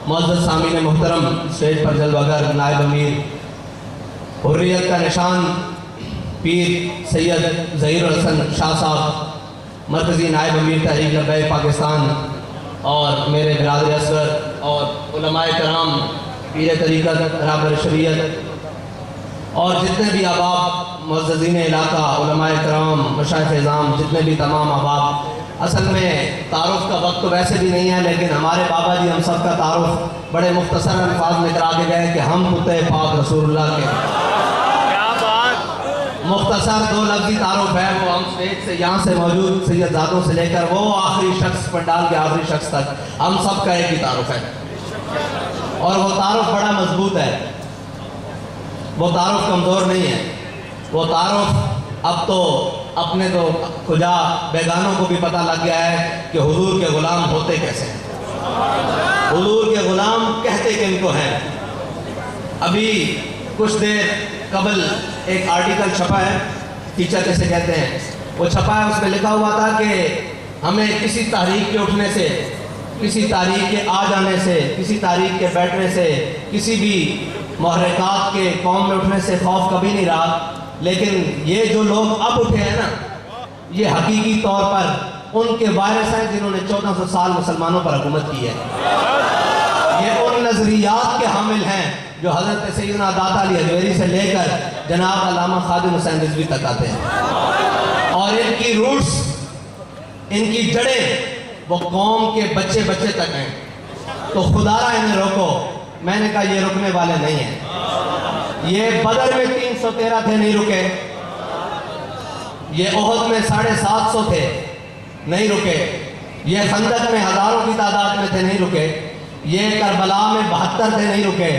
معزز سامعین محترم، اسٹیج پر جلوگر نائب امیر حریت کا نشان پیر سید ظہیر الحسن شاہ صاحب، مرکزی نائب امیر تحریک لبیک پاکستان، اور میرے برادر اصغر اور علماء کرام، پیر طریقت، رہبر شریعت، اور جتنے بھی احباب معززین علاقہ، علماء کرام، مشائخ اعظام، جتنے بھی تمام احباب. اصل میں تعارف کا وقت تو ویسے بھی نہیں ہے، لیکن ہمارے بابا جی ہم سب کا تعارف بڑے مختصر الفاظ میں کرا کے گئے کہ ہم کتے پاک رسول اللہ کے. مختصر دو لفظی تعارف ہے، وہ ہم اسٹیج سے یہاں سے موجود سیدزادوں سے لے کر وہ آخری شخص، پنڈال کے آخری شخص تک ہم سب کا ایک ہی تعارف ہے، اور وہ تعارف بڑا مضبوط ہے، وہ تعارف کمزور نہیں ہے. وہ تعارف اب تو اپنے تو کجا بیگانوں کو بھی پتہ لگ گیا ہے کہ حضور کے غلام ہوتے کیسے ہیں، حضور کے غلام کہتے کن کو ہیں. ابھی کچھ دیر قبل ایک آرٹیکل چھپا ہے، فیچر جیسے کہتے ہیں، وہ چھپا ہے، اس میں لکھا ہوا تھا کہ ہمیں کسی تحریک کے اٹھنے سے، کسی تحریک کے آ جانے سے، کسی تحریک کے بیٹھنے سے، کسی بھی محرکات کے قوم میں اٹھنے سے خوف کبھی نہیں رہا. لیکن یہ جو لوگ اب اٹھے ہیں نا، یہ حقیقی طور پر ان کے وارث ہیں جنہوں نے 1400 سال مسلمانوں پر حکومت کی ہے. یہ ان نظریات کے حامل ہیں جو حضرت سیدنا داتا علی حجویری سے لے کر جناب علامہ خادم حسین رضوی تک آتے ہیں، اور ان کی روٹس، ان کی جڑیں وہ قوم کے بچے بچے تک ہیں. تو خدا را انہیں روکو. میں نے کہا یہ رکنے والے نہیں ہیں. یہ بدر میں 313 تھے، نہیں رکے. یہ احد میں 750 تھے، نہیں رکے. یہ خندق میں ہزاروں کی تعداد میں تھے، نہیں رکے. یہ کربلا میں 72 تھے، نہیں رکے.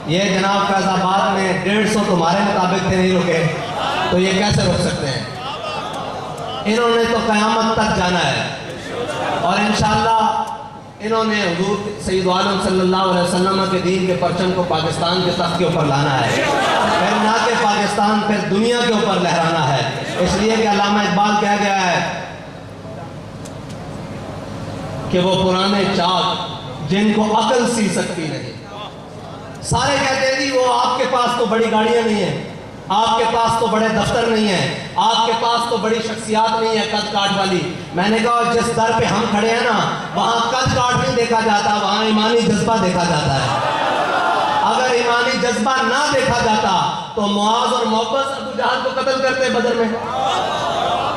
یہ جناب فیض آباد میں 150 تمہارے مطابق تھے، نہیں رکے. تو یہ کیسے رک سکتے ہیں؟ انہوں نے تو قیامت تک جانا ہے، اور انشاءاللہ انہوں نے حضور سید عالم صلی اللہ علیہ وسلم کے دین کے پرچم کو پاکستان کے تخت کے اوپر لانا ہے، پھر نہ کہ پاکستان، پھر دنیا کے اوپر لہرانا ہے. اس لیے کہ علامہ اقبال کہہ گیا ہے کہ وہ پرانے چاک جن کو عقل سی سکتی نہیں. سارے کہتے ہیں جی وہ آپ کے پاس تو بڑی گاڑیاں نہیں ہیں، آپ کے پاس تو بڑے دفتر نہیں ہیں، آپ کے پاس تو بڑی شخصیات نہیں ہے قد کاٹ والی. میں نے کہا جس در پہ ہم کھڑے ہیں نا، وہاں قد کاٹ نہیں دیکھا جاتا، وہاں ایمانی جذبہ دیکھا جاتا ہے. اگر ایمانی جذبہ نہ دیکھا جاتا تو معاذ اور محبت ابو جہل کو قتل کرتے بدر میں.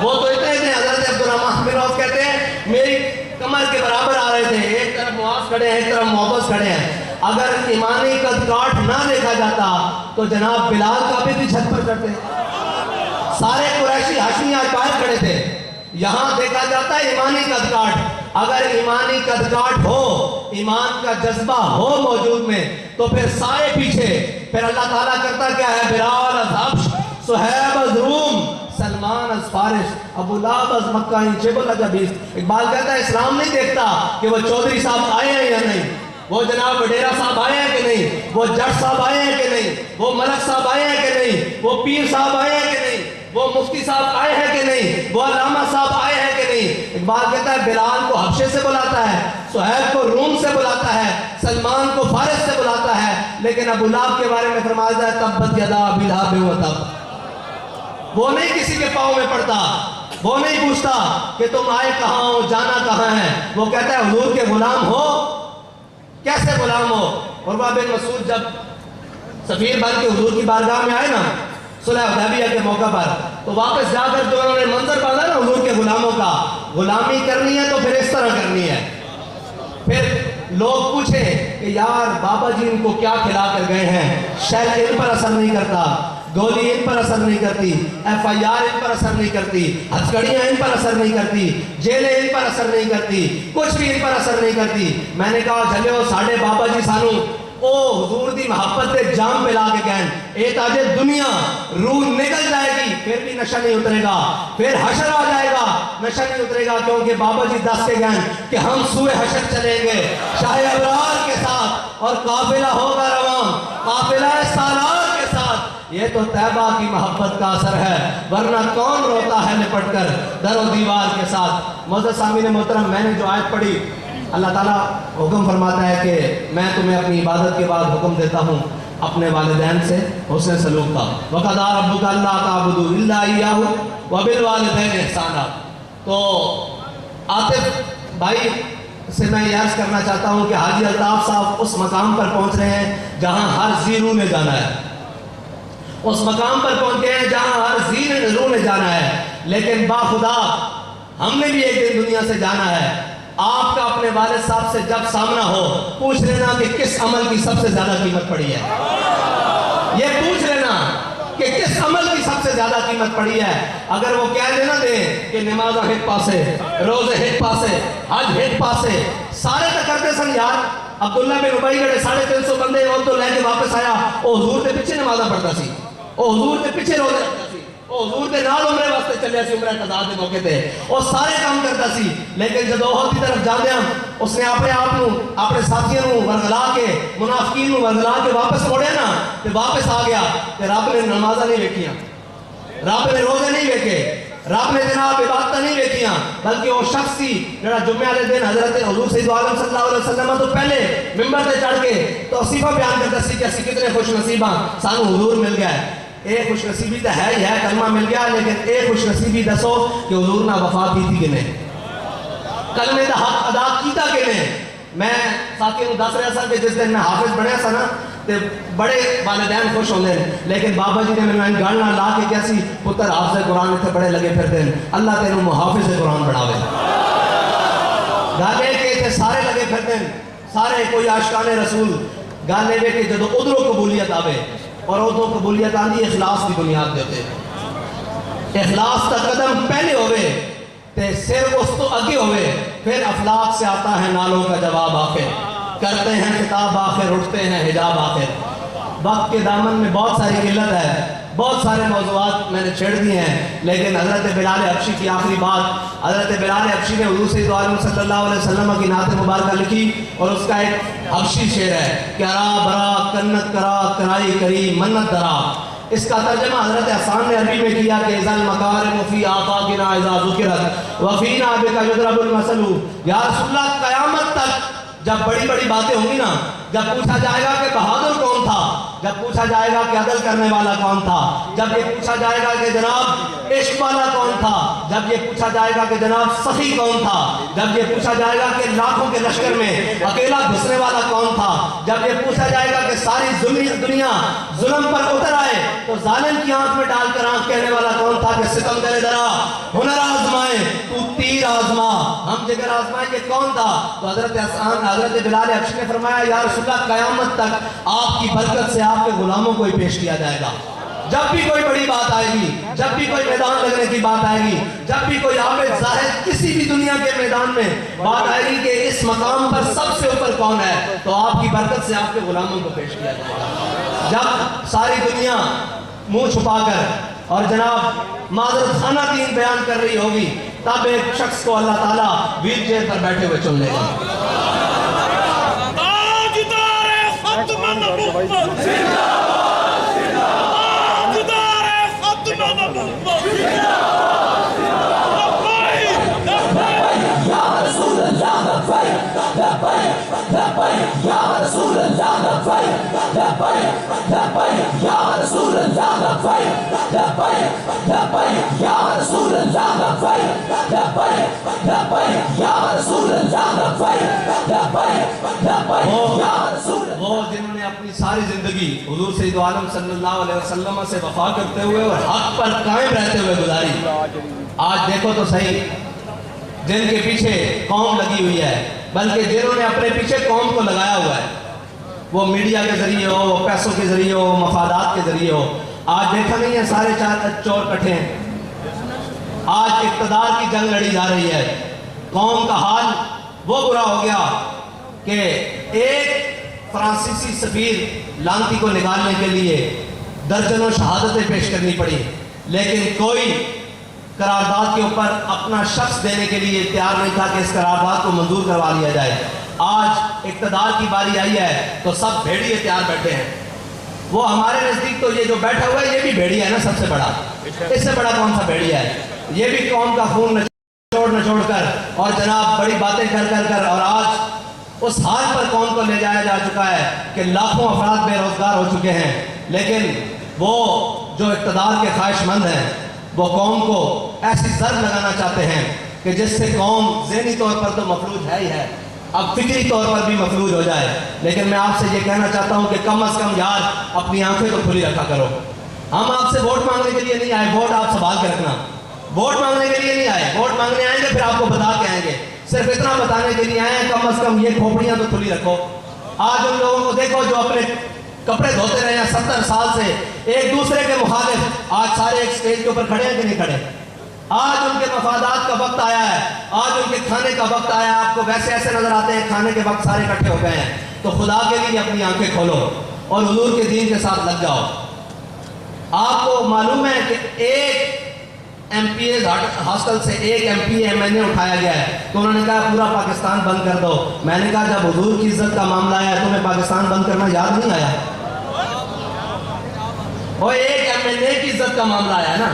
وہ تو اتنے تھے، حضرت عبدالرحمن بن عوف کہتے ہیں میری کمر کے برابر آ رہے تھے، ایک طرف معاذ کھڑے ہیں، ایک طرف محبت کھڑے ہیں. اگر ایمانی قد کاٹ نہ دیکھا جاتا تو جناب بلال کعبے کی چھت پر چڑھتے. سارے قریشی ہاشمی قائد کھڑے تھے. یہاں دیکھا جاتا ہے ایمانی قد کاٹ. اگر ایمانی قد کاٹ ہو، ایمان کا جذبہ ہو موجود میں، تو پھر سارے پیچھے. پھر اللہ تعالیٰ کرتا کیا ہے؟ بلال از حبش، صہیب از روم، سلمان از فارس، ابو لہب از مکہ، شیبل از عبیس. اقبال کہتا ہے اسلام نہیں دیکھتا کہ وہ چودھری صاحب آئے ہیں یا نہیں، وہ جناب وڈیرا صاحب آئے ہیں کہ نہیں، وہ جٹ صاحب آئے ہیں کہ نہیں، وہ ملک صاحب آئے ہیں کہ نہیں، وہ پیر صاحب آئے ہیں کہ نہیں، وہ مفتی صاحب آئے ہیں کہ نہیں، وہ علامہ صاحب آئے ہیں کہ نہیں. اقبال کہتا ہے بلال کو حبشے سے بلاتا ہے، صہیب کو روم سے بلاتا ہے، سلمان کو فارس سے بلاتا ہے، لیکن ابو لہب کے بارے میں فرمایا ہے تبت یدا ابی لہب وتب. وہ نہیں کسی کے پاؤں میں پڑتا، وہ نہیں پوچھتا کہ تم آئے کہاں ہو، جانا کہاں ہے. وہ کہتا ہے حضور کے غلام ہو. کیسے غلام ہو؟ عروہ بن مسعود جب سفیر بن کے حضور کی بارگاہ میں آئے نا صلح حدیبیہ کے موقع پر، تو واپس جا کر جو انہوں نے منظر باندھا نا حضور کے غلاموں کا، غلامی کرنی ہے تو پھر اس طرح کرنی ہے. پھر لوگ پوچھے کہ یار بابا جی ان کو کیا کھلا کر گئے ہیں، شیل ان پر اثر نہیں کرتا، گولی ان پر اثر نہیں کرتی، FIR ان پر اثر نہیں کرتی، ہتھکڑیاں ان پر اثر نہیں کرتی، جیلیں ان پر اثر نہیں کرتی، کچھ بھی ان پر اثر نہیں کرتی. میں نے کہا جھلیو ساڑھے بابا جی سانو او حضور دی محبت دے جام پہ لا کے کہن اے تاجے دنیا روح نکل جائے گی پھر بھی نشہ نہیں اترے گا، پھر حشر آ جائے گا نشہ نہیں اترے گا، کیونکہ بابا جی دس کے گئن کہ ہم سوئے حشر چلیں گے شاہ ابرار کے ساتھ، اور قافلہ ہوگا رواں، قافلہ سالار کے ساتھ. یہ تو طیبہ کی محبت کا اثر ہے، ورنہ کون روتا ہے لپٹ کر در و دیوار کے ساتھ. معزز سامعین محترم، میں نے جو آیت پڑھی اللہ تعالیٰ حکم فرماتا ہے کہ میں تمہیں اپنی عبادت کے بعد حکم دیتا ہوں اپنے والدین سے حسن سلوک کا. وَقَضَىٰ رَبُّكَ أَلَّا تَعْبُدُوا إِلَّا إِيَّاهُ وَبِالْوَالِدَيْنِ إِحْسَانًا. تو عاطف بھائی سے میں یہ عرض کرنا چاہتا ہوں کہ حاجی الطاف صاحب اس مقام پر پہنچ رہے ہیں جہاں ہر ذی روح نے جانا ہے. اس مقام پر پہنچ گئے ہیں جہاں ہر ذی روح نے جانا ہے. لیکن باخدا ہم نے بھی ایک دن دنیا سے جانا ہے. آپ کا اپنے والد صاحب سے جب سامنا ہو پوچھ لینا کہ کس عمل کی سب سے زیادہ قیمت پڑی ہے. یہ پوچھ لینا کہ کس عمل کی سب سے زیادہ قیمت پڑی ہے. اگر وہ کہہ دینا دیں کہ نماز ہٹ پاسے، روزے ہٹ پاسے، حج ہٹ پاسے، سارے تو کرتے سن یار. عبداللہ بن ابی جڑے 350 بندے وہ تو لے کے واپس آیا، وہ حضور کے پیچھے نمازاں پڑھتا سی، وہ حضور کے پیچھے روزے رکھتا سی، وہ حضور کے نال عمرے واسطے چلیا سی، عمرہ قضاء دے موقع تے وہ سارے کام کرتا سی. لیکن جب احد کی طرف جاندیاں اس نے اپنے آپ نو اپنے ساتھیاں نو ورگلا کے منافقین نو ورگلا کے واپس موڑیا نا تے واپس آ گیا تے رب نے نمازاں نہیں ویکھیاں، رب نے روزے نہیں ویکھے، رب نے جناب عبادتاں نہیں ویکھیاں، بلکہ وہ شخص سی جڑا جمعے والے دن حضرت حضور سید عالم صلی اللہ علیہ وسلم تو پہلے ممبر تے چڑھ کے توصیفہ بیان کرتا سی کہ اسی کتنے خوش نصیب ہاں سانو حضور مل گیا ہے. ایک خوش نصیبی تو ہے ہی ہے، کلمہ مل گیا، لیکن ایک خوش نصیبی دسو کہ حضور نے وفا کی تھی کہ نہیں، کلمے دا حق ادا کیتا کہ نہیں. میں ساتھیوں دس رہا سا کہ جس دن میں حافظ بنیا سا نا تے بڑے والدین خوش ہوندے ہیں، لیکن بابا جی نے میں گل نہ لا کے کیا سی پتر حافظ قرآن اتنے بڑے لگے پھرتے ہیں، اللہ تینوں محافظ قرآن بناوے. گل یہ کہ اتنے سارے لگے پھرتے ہیں، سارے کوئی عاشقان رسول. گل یہ کہ جدو ادھروں قبولیت آوے اور ادھروں قبولیت آندی اخلاص کی بنیاد دے ہوتے، اخلاص کا قدم پہلے ہوئے تے سر اس تو اگے ہوئے، پھر افلاق سے آتا ہے نالوں کا جواب آخر، کرتے ہیں خطاب آخر، اٹھتے ہیں حجاب آخر. وقت کے دامن میں بہت ساری قلت ہے، بہت سارے موضوعات میں نے چھیڑ دیے ہیں، لیکن حضرت بلال حبشی کی آخری بات، حضرت بلال حبشی نے حضور سید عالم صلی اللہ علیہ وسلم کی نعت مبارکہ لکھی اور اس کا ایک حبشی شعر ہے کہ ارا برا کنت کرا کرائی کری منت درا. اس کا ترجمہ حضرت حسان نے عربی میں کیا کہ اذا المکارم فی آفاقنا اذا ذکرت وفینا بک یضرب المثل. یا رسول اللہ قیامت تک جب بڑی بڑی باتیں ہوں گی نا، جب پوچھا جائے گا کہ بہادر کون تھا، جب پوچھا جائے گا کہ عدل کرنے والا کون تھا، جب یہ پوچھا جائے گا کہ جناب عشق والا کون تھا، جب یہ پوچھا جائے گا کہ جناب سخی کون تھا، جب یہ پوچھا جائے گا کہ لاکھوں کے لشکر میں اکیلا گھسنے والا کون تھا، جب یہ پوچھا جائے گا کہ ساری دنیا ظلم پر اتر آئے تو ظالم کی آنکھ میں ڈال کر آنکھ کہنے والا کون تھا کہ ستم کرے درا ہنر آزمائے تو تیر آزما ہم جگر آزمائے کہ کون تھا. تو حضرت بلال حبشی نے فرمایا یا رسول اللہ قیامت تک آپ کی برکت سے آپ کے غلاموں کو ہی پیش کیا جائے گا. جب بھی کوئی بڑی بات آئے گی، جب بھی کوئی میدان لگنے کی بات آئے گی، جب بھی کوئی عابد زاہد کسی بھی دنیا کے میدان میں بات آئے گی کہ اس مقام پر سب سے اوپر کون ہے، تو آپ کی برکت سے آپ کے غلاموں کو پیش کیا جائے گا. جب ساری دنیا منہ چھپا کر اور جناب معذرت خانہ دین بیان کر رہی ہوگی، تب ایک شخص کو اللہ تعالیٰ ویل چیئر پر بیٹھے ہوئے چن لے گا. وہ جنہوں نے اپنی ساری زندگی حضور سید عالم صلی اللہ علیہ وسلم سے وفا کرتے ہوئے اور حق پر قائم رہتے ہوئے گزاری. آج دیکھو تو صحیح جن کے پیچھے قوم لگی ہوئی ہے، بلکہ جنہوں نے اپنے پیچھے قوم کو لگایا ہوا ہے، وہ میڈیا کے ذریعے ہو، وہ پیسوں کے ذریعے ہو، مفادات کے ذریعے ہو. آج دیکھا نہیں ہے سارے چور کٹھے ہیں، آج اقتدار کی جنگ لڑی جا رہی ہے. قوم کا حال وہ برا ہو گیا کہ ایک فرانسیسی سفیر لانتی کو نکالنے کے لیے درجنوں شہادتیں پیش کرنی پڑی، لیکن کوئی قرارداد کے اوپر اپنا شخص دینے کے لیے تیار نہیں تھا کہ اس قرارداد کو منظور کروا لیا جائے. آج اقتدار کی باری آئی ہے تو سب بھیڑیے تیار بیٹھے ہیں. وہ ہمارے نزدیک تو یہ جو بیٹھا ہوا ہے یہ بھی بھیڑیا ہے نا، سب سے بڑا، اس سے بڑا کون سا بھیڑیا ہے؟ یہ بھی قوم کا خون نچوڑنے چھوڑ چھوڑ کر اور جناب بڑی باتیں کر اور آج اس حال پر قوم کو لے جایا جا چکا ہے کہ لاکھوں افراد بے روزگار ہو چکے ہیں. لیکن وہ جو اقتدار کے خواہش مند ہیں وہ قوم کو ایسی ضرب لگانا چاہتے ہیں کہ جس سے قوم ذہنی طور پر تو مفلوج ہے ہی ہے, اب فکری طور پر بھی مفلوج ہو جائے. لیکن میں آپ سے یہ کہنا چاہتا ہوں کہ کم از کم یار اپنی آنکھیں تو کھلی رکھا کرو. ہم آپ سے ووٹ مانگنے کے لیے نہیں آئے, ووٹ آپ سنبھال کے رکھنا. ووٹ مانگنے کے لیے نہیں آئے, ووٹ مانگنے آئیں گے پھر آپ کو بتا کے آئیں گے. صرف اتنا بتانے کے لیے آئے ہیں کم از کم یہ کھوپڑیاں تو کھلی رکھو. آج ان لوگوں کو دیکھو جو اپنے کپڑے دھوتے رہے ہیں 70 سال سے, ایک دوسرے کے مخالف, آج سارے ایک سٹیج کے اوپر کھڑے ہیں کہ نہیں کھڑے؟ آج ان کے مفادات کا وقت آیا ہے, آج ان کے کھانے کا وقت آیا ہے. آپ کو ویسے ایسے نظر آتے ہیں کھانے کے وقت سارے اکٹھے ہو گئے ہیں. تو خدا کے لیے اپنی آنکھیں کھولو اور حضور کے دین کے ساتھ لگ جاؤ. آپ کو معلوم ہے کہ ایک ایم پی اے ہاسٹل سے ایک ایم پی اے میں نے اٹھایا گیا ہے تو انہوں نے کہا پورا پاکستان بند کر دو. میں نے کہا جب حضور کی عزت کا معاملہ آیا ہے تمہیں پاکستان بند کرنا یاد نہیں آیا؟ وہ ایک ایم این اے کی عزت کا معاملہ آیا ہے نا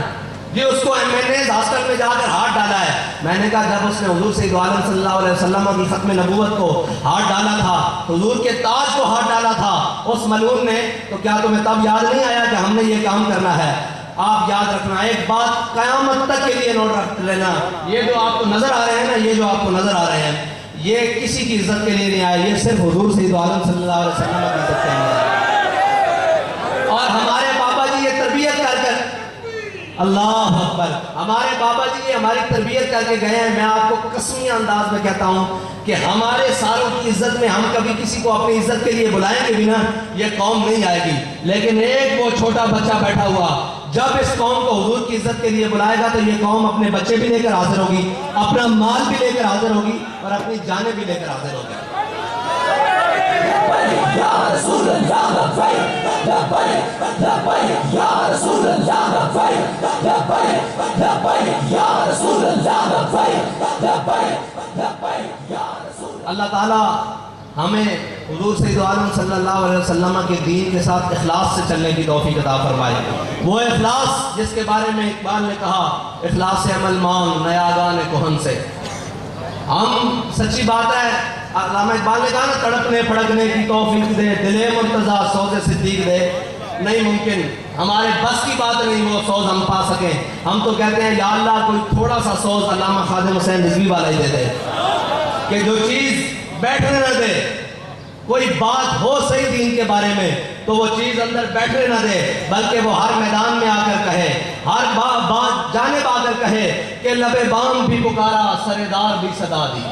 جی, اس کو ایم این اے ہاسٹل میں جا کر ہاتھ ڈالا ہے. میں نے کہا جب اس نے حضور سید عالم صلی اللہ علیہ وسلم کی ختم نبوت کو ہاتھ ڈالا تھا, حضور کے تاج کو ہاتھ ڈالا تھا اس ملعون نے, تو کیا تمہیں تب یاد نہیں آیا کہ ہم نے یہ کام کرنا ہے؟ آپ یاد رکھنا ایک بات قیامت تک کے لیے نوٹ رکھ لینا, یہ جو آپ کو نظر آ رہے ہیں نا, یہ جو آپ کو نظر آ رہے ہیں یہ کسی کی عزت کے لیے نہیں آئے, یہ صرف حضور سید عالم صلی اللہ علیہ وسلم کی عزت کے لیے آئے. اور ہمارے بابا جی یہ تربیت کر اللہ اکبر, ہمارے بابا جی یہ ہماری تربیت کر کے گئے ہیں. میں آپ کو قسمی انداز میں کہتا ہوں کہ ہمارے ساروں کی عزت میں ہم کبھی کسی کو اپنی عزت کے لیے بلائیں گے بھی نا, یہ قوم نہیں آئے گی. لیکن ایک وہ چھوٹا بچہ بیٹھا ہوا جب اس قوم کو حضور کی عزت کے لیے بلائے گا تو یہ قوم اپنے بچے بھی لے کر حاضر ہوگی, اپنا مال بھی لے کر حاضر ہوگی اور اپنی جانیں بھی لے کر حاضر ہوگی. یا رسول اللہ لبیک لبیک لبیک یا رسول اللہ لبیک لبیک لبیک یا رسول اللہ لبیک لبیک لبیک یا رسول اللہ. اللہ تعالیٰ ہمیں حضور سید عالم صلی اللہ علیہ وسلم کے دین کے ساتھ اخلاص سے چلنے کی توفیق عطا فرمائے. وہ اخلاص جس کے بارے میں اقبال نے کہا اخلاص عمل مانگ نیاگان کہن سے. ہم سچی بات ہے, علامہ اقبال نے کہا نا تڑپنے پھڑکنے کی توفیق دے, دل مرتضیٰ سوز صدیق دے. نہیں ممکن, ہمارے بس کی بات نہیں وہ سوز ہم پا سکیں. ہم تو کہتے ہیں یا اللہ کوئی تھوڑا سا سوز علامہ خادم حسین رضوی والا ہی دے دے کہ جو چیز بیٹھنے نہ دے, کوئی بات ہو صحیح دین کے بارے میں تو وہ چیز اندر بیٹھنے نہ دے, بلکہ وہ ہر میدان میں آ کر کہے, ہر بات جانب آ کر کہے کہ لب بام بھی پکارا سردار بھی صدا دی.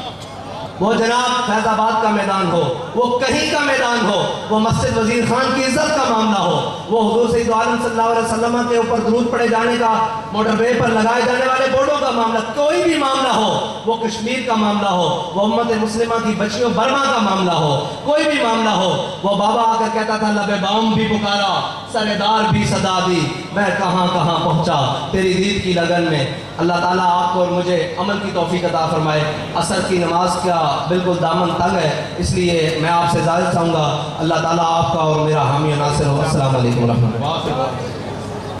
وہ جناب فیض آباد کا میدان ہو, وہ کہیں کا میدان ہو, وہ مسجد وزیر خان کی عزت کا معاملہ ہو, وہ حضور سید عالم صلی اللہ علیہ وسلم کے اوپر درود پڑے جانے کا موٹر وے پر لگائے جانے والے بورڈوں کا معاملہ, کوئی بھی معاملہ ہو, وہ کشمیر کا معاملہ ہو, وہ امت مسلمہ کی بچیوں برما کا معاملہ ہو, کوئی بھی معاملہ ہو, وہ بابا آ کر کہتا تھا لب بام بھی پکارا سردار بھی صدا دی, میں کہاں کہاں پہنچا تیری دید کی لگن میں. اللہ تعالیٰ آپ کو اور مجھے عمل کی توفیق عطا فرمائے. عصر کی نماز کا بالکل دامن تنگ ہے, اس لیے میں آپ سے اجازت چاہوں گا. اللہ تعالیٰ آپ کا اور میرا حامی و ناصر ہو. السلام علیکم ورحمۃ اللہ.